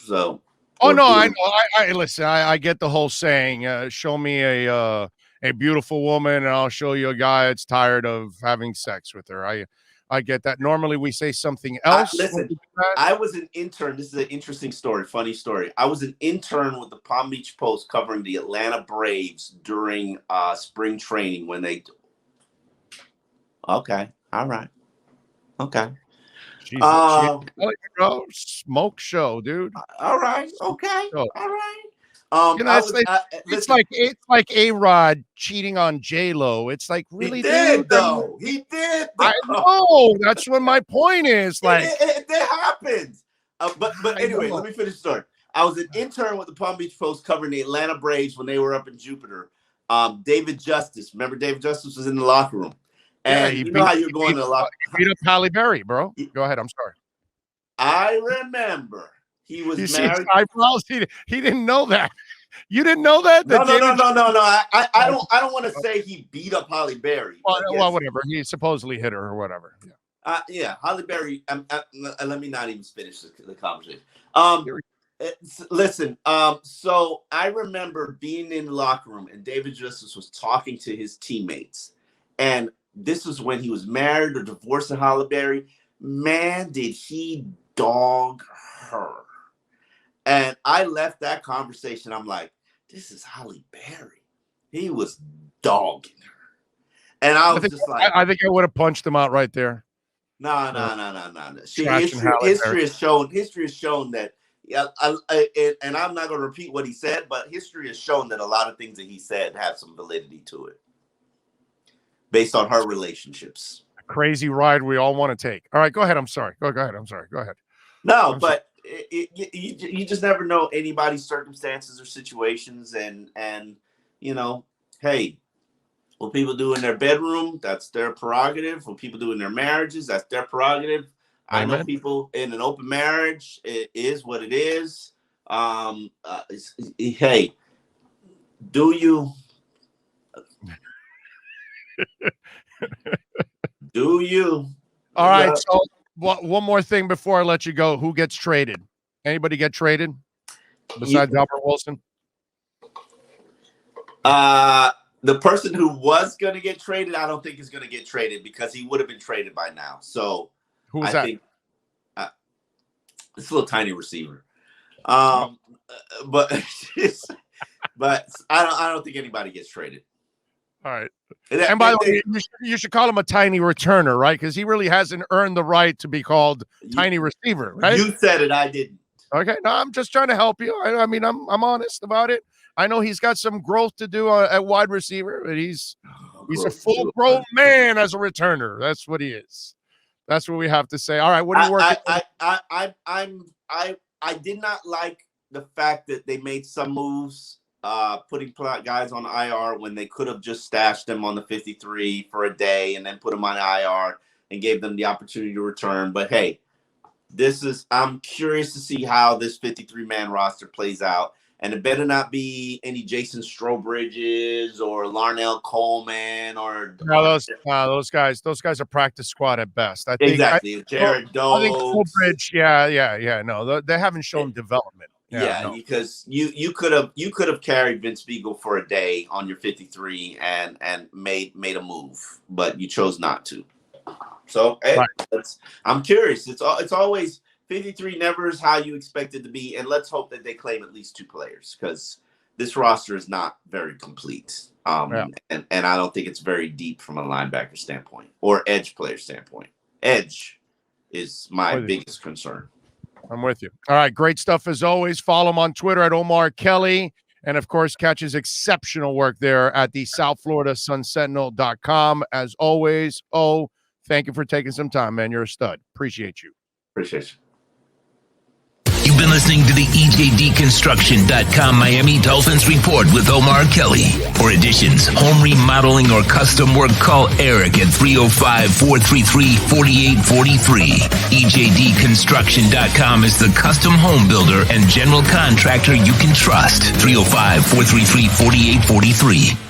So. Oh no, I know. I listen. I get the whole saying. Show me a beautiful woman, and I'll show you a guy that's tired of having sex with her. I get that. Normally, we say something else. Listen, I was an intern. This is an interesting story, funny story. I was an intern with the Palm Beach Post covering the Atlanta Braves during spring training when they. Okay, all right, okay. Smoke show, dude. All right, okay, all right. It's like A-Rod cheating on J-Lo. It's like, really, he did. I know. That's what my point is. Like, it happens. But anyway, let me finish the story. I was an intern with the Palm Beach Post covering the Atlanta Braves when they were up in Jupiter. David Justice, remember David Justice was in the locker room, and you know how you're going to the locker room. He beat up Halle Berry, bro. Go ahead. I'm sorry. I remember. He was married. Eyebrows? He didn't know that. You didn't know that? No. I don't want to say he beat up Halle Berry. Well, whatever. He supposedly hit her or whatever. Yeah. Halle Berry. Let me not even finish the conversation. Listen. So I remember being in the locker room and David Justice was talking to his teammates, and this was when he was married or divorced to Halle Berry. man, did he dog her. And I left that conversation. I'm like, this is Holly Berry. He was dogging her. And I was I think I would have punched him out right there. No. History has shown that, and I'm not going to repeat what he said, but history has shown that a lot of things that he said have some validity to it based on her relationships. A crazy ride we all want to take. All right, go ahead. I'm sorry. Go ahead. I'm sorry. Go ahead. No, but you just never know anybody's circumstances or situations, and you know, hey, what people do in their bedroom, that's their prerogative. What people do in their marriages, that's their prerogative. Amen. I know people in an open marriage, it is what it is. Hey, do you? Do you? All right. So one more thing before I let you go. Who gets traded? Anybody get traded besides Albert Wilson? The person who was going to get traded, I don't think is going to get traded because he would have been traded by now. So who was that? Think, it's a little tiny receiver. But I don't think anybody gets traded. All right. And by the way, you should call him a tiny returner, right? Because he really hasn't earned the right to be called tiny receiver, right? You said it, I didn't. Okay, no, I'm just trying to help you. I mean, I'm honest about it. I know he's got some growth to do at wide receiver, but he's a full-grown man as a returner. That's what he is. That's what we have to say. All right, what are you working? I did not like the fact that they made some moves, putting guys on IR when they could have just stashed them on the 53 for a day and then put them on IR and gave them the opportunity to return. But hey, I'm curious to see how this 53-man roster plays out. And it better not be any Jason Strowbridges or Larnell Coleman or those guys. Those guys are practice squad at best. I think exactly. Jared Dokes. I think Strowbridge. Yeah. No, they haven't shown development. Because you could have carried Vince Beagle for a day on your 53 and made a move, but you chose not to. So hey, I'm curious. It's always. 53 never is how you expect it to be, and let's hope that they claim at least 2 players because this roster is not very complete. And I don't think it's very deep from a linebacker standpoint or edge player standpoint. Edge is my biggest concern. I'm with you. All right, great stuff as always. Follow him on Twitter at Omar Kelly, and of course, catch his exceptional work there at the SouthFloridaSunSentinel.com. As always, thank you for taking some time, man. You're a stud. Appreciate you. Appreciate you. You've been listening to the Ejdconstruction.com Miami Dolphins Report with Omar Kelly. For additions, home remodeling, or custom work, call Eric at 305-433-4843. Ejdconstruction.com is the custom home builder and general contractor you can trust. 305-433-4843.